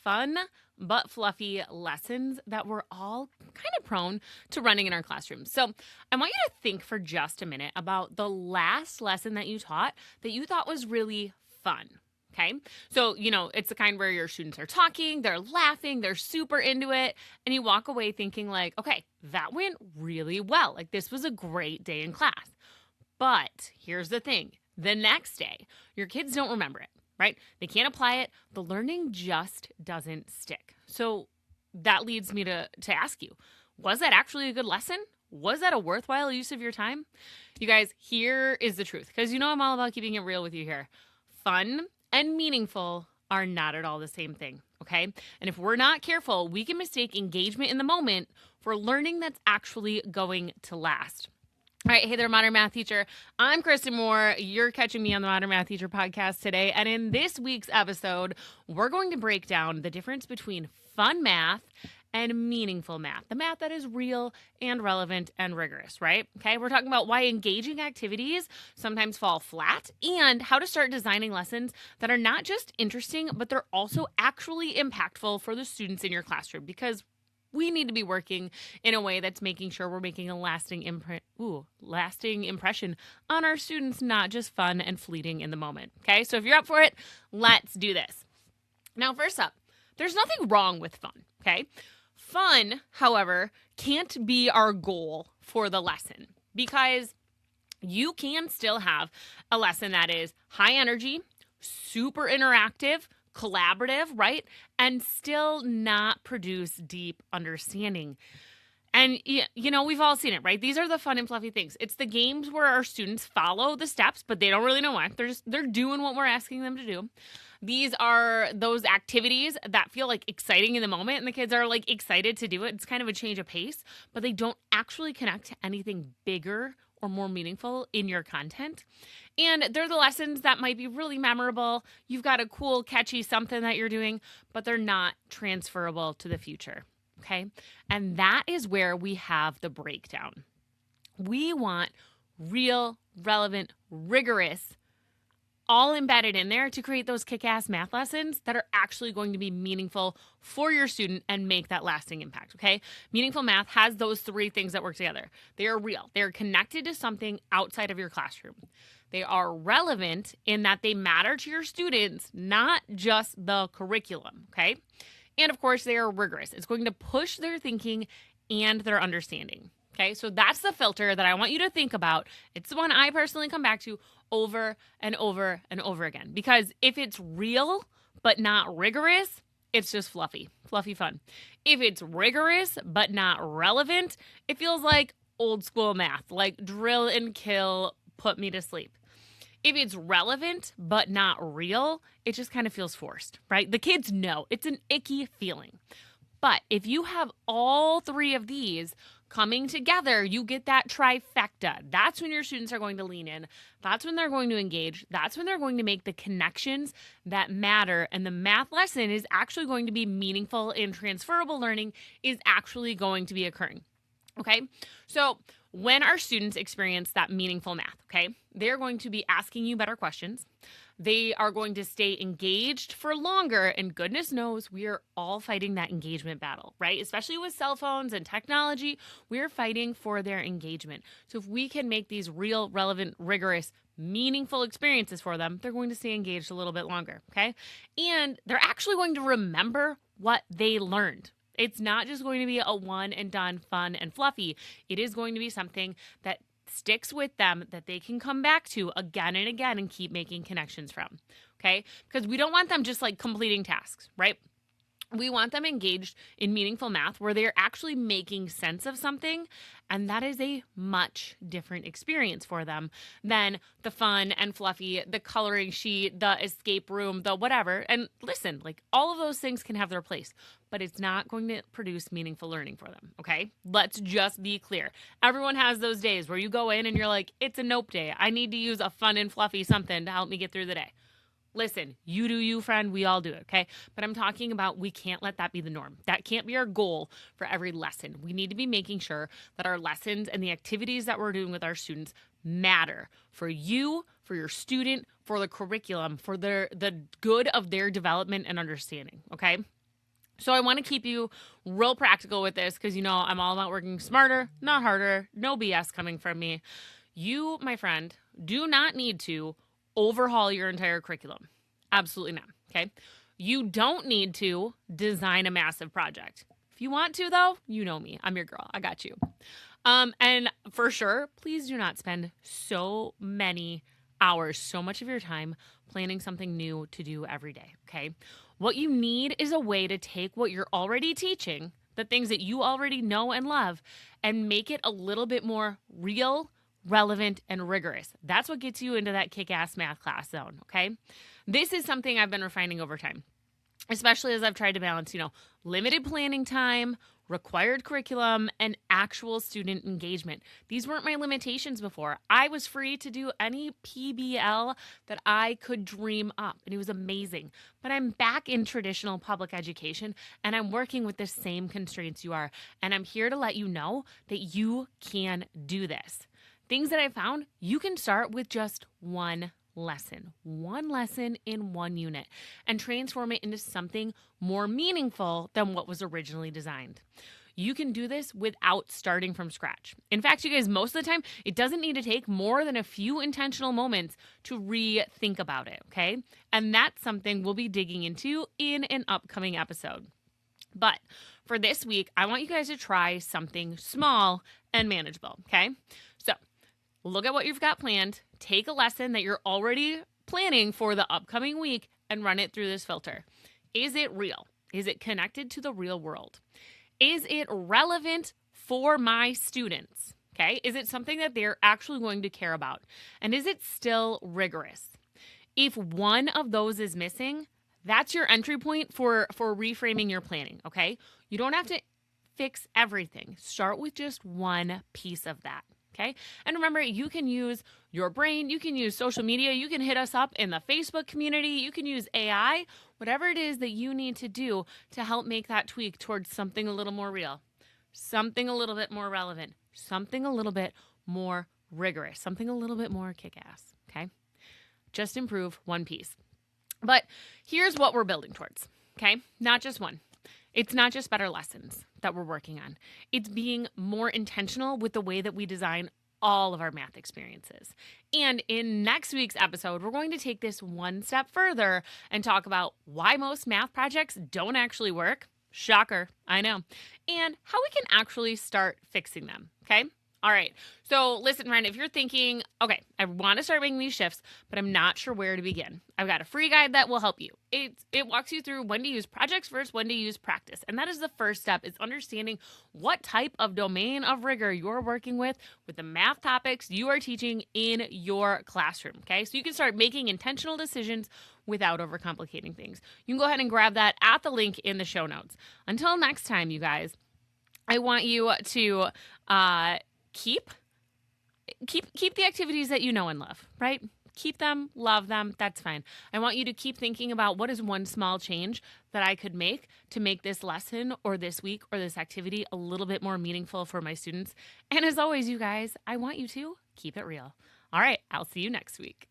Fun but fluffy lessons that we're all kind of prone to running in our classrooms. So, I want you to think for just a minute about the last lesson that you taught that you thought was really fun. Okay. So, it's the kind where your students are talking, they're laughing, they're super into it, and you walk away thinking, like, okay, that went really well. Like, this was a great day in class. But here's the thing, the next day, your kids don't remember it, right? They can't apply it. The learning just doesn't stick. So that leads me to ask you, was that actually a good lesson? Was that a worthwhile use of your time? You guys, here is the truth, because I'm all about keeping it real with you here. Fun and meaningful are not at all the same thing, okay? And if we're not careful, we can mistake engagement in the moment for learning that's actually going to last. All right, hey there, Modern Math Teacher. I'm Kristen Moore. You're catching me on the Modern Math Teacher podcast today. And in this week's episode, we're going to break down the difference between fun math and meaningful math, the math that is real and relevant and rigorous, right? Okay, we're talking about why engaging activities sometimes fall flat and how to start designing lessons that are not just interesting, but they're also actually impactful for the students in your classroom, because we need to be working in a way that's making sure we're making a lasting impression on our students, not just fun and fleeting in the moment. Okay, so if you're up for it, let's do this. Now, first up, there's nothing wrong with fun. Okay, fun, however, can't be our goal for the lesson, because you can still have a lesson that is high energy, super interactive, collaborative, right? And still not produce deep understanding. And, we've all seen it, right? These are the fun and fluffy things. It's the games where our students follow the steps, but they don't really know why. They're doing what we're asking them to do. These are those activities that feel like exciting in the moment, and the kids are like excited to do it. It's kind of a change of pace, but they don't actually connect to anything bigger or more meaningful in your content. And they're the lessons that might be really memorable. You've got a cool, catchy something that you're doing, but they're not transferable to the future. Okay. And that is where we have the breakdown. We want real, relevant, rigorous, all embedded in there to create those kick-ass math lessons that are actually going to be meaningful for your student and make that lasting impact, okay? Meaningful math has those three things that work together. They are real. They are connected to something outside of your classroom. They are relevant in that they matter to your students, not just the curriculum, okay? And of course, they are rigorous. It's going to push their thinking and their understanding, okay? So that's the filter that I want you to think about. It's the one I personally come back to over and over and over again. Because if it's real but not rigorous, it's just fluffy fun. If it's rigorous but not relevant, it feels like old school math, like drill and kill, put me to sleep. If it's relevant but not real, it just kind of feels forced, right? The kids know it's an icky feeling. But if you have all three of these coming together, you get that trifecta. That's when your students are going to lean in. That's when they're going to engage. That's when they're going to make the connections that matter. And the math lesson is actually going to be meaningful, and transferable learning is actually going to be occurring. Okay, so when our students experience that meaningful math, okay, they're going to be asking you better questions. They are going to stay engaged for longer, and goodness knows we are all fighting that engagement battle, right? Especially with cell phones and technology, we're fighting for their engagement. So if we can make these real, relevant, rigorous, meaningful experiences for them, they're going to stay engaged a little bit longer, okay? And they're actually going to remember what they learned. It's not just going to be a one and done fun and fluffy. It is going to be something that sticks with them, that they can come back to again and again and keep making connections from, okay? Because we don't want them just like completing tasks, right? We want them engaged in meaningful math where they're actually making sense of something, and that is a much different experience for them than the fun and fluffy, the coloring sheet, the escape room, the whatever. And listen, like all of those things can have their place, but it's not going to produce meaningful learning for them, okay? Let's just be clear. Everyone has those days where you go in and you're like, it's a nope day. I need to use a fun and fluffy something to help me get through the day. Listen, you do you, friend. We all do it, okay? But I'm talking about we can't let that be the norm. That can't be our goal for every lesson. We need to be making sure that our lessons and the activities that we're doing with our students matter for you, for your student, for the curriculum, for the good of their development and understanding, okay? So I want to keep you real practical with this because, I'm all about working smarter, not harder. No BS coming from me. You, my friend, do not need to overhaul your entire curriculum. Absolutely not, okay? You don't need to design a massive project. If you want to, though, you know me. I'm your girl. I got you. And for sure, please do not spend so many hours, so much of your time planning something new to do every day, okay? What you need is a way to take what you're already teaching, the things that you already know and love, and make it a little bit more real, relevant, and rigorous. That's what gets you into that kick-ass math class zone, okay? This is something I've been refining over time, especially as I've tried to balance, limited planning time, required curriculum, and actual student engagement. These weren't my limitations before. I was free to do any PBL that I could dream up, and it was amazing. But I'm back in traditional public education, and I'm working with the same constraints you are. And I'm here to let you know that you can do this. Things that I found, you can start with just one lesson in one unit, and transform it into something more meaningful than what was originally designed. You can do this without starting from scratch. In fact, you guys, most of the time, it doesn't need to take more than a few intentional moments to rethink about it, okay? And that's something we'll be digging into in an upcoming episode. But for this week, I want you guys to try something small and manageable, okay? So look at what you've got planned. Take a lesson that you're already planning for the upcoming week and run it through this filter. Is it real? Is it connected to the real world? Is it relevant for my students? Okay. Is it something that they're actually going to care about? And is it still rigorous? If one of those is missing, that's your entry point for reframing your planning. Okay. You don't have to fix everything. Start with just one piece of that. Okay. And remember, you can use your brain, you can use social media, you can hit us up in the Facebook community, you can use AI, whatever it is that you need to do to help make that tweak towards something a little more real, something a little bit more relevant, something a little bit more rigorous, something a little bit more kick-ass. Okay. Just improve one piece. But here's what we're building towards. Okay. Not just one. It's not just better lessons that we're working on. It's being more intentional with the way that we design all of our math experiences. And in next week's episode, we're going to take this one step further and talk about why most math projects don't actually work. Shocker, I know. And how we can actually start fixing them, okay? All right. So listen, friend, if you're thinking, okay, I want to start making these shifts, but I'm not sure where to begin, I've got a free guide that will help you. It walks you through when to use projects versus when to use practice. And that is the first step, is understanding what type of domain of rigor you're working with the math topics you are teaching in your classroom. Okay. So you can start making intentional decisions without overcomplicating things. You can go ahead and grab that at the link in the show notes. Until next time, you guys, I want you to, keep the activities that you know and love, right? Keep them, love them, that's fine. I want you to keep thinking about what is one small change that I could make to make this lesson or this week or this activity a little bit more meaningful for my students. And as always, you guys, I want you to keep it real. All right, I'll see you next week.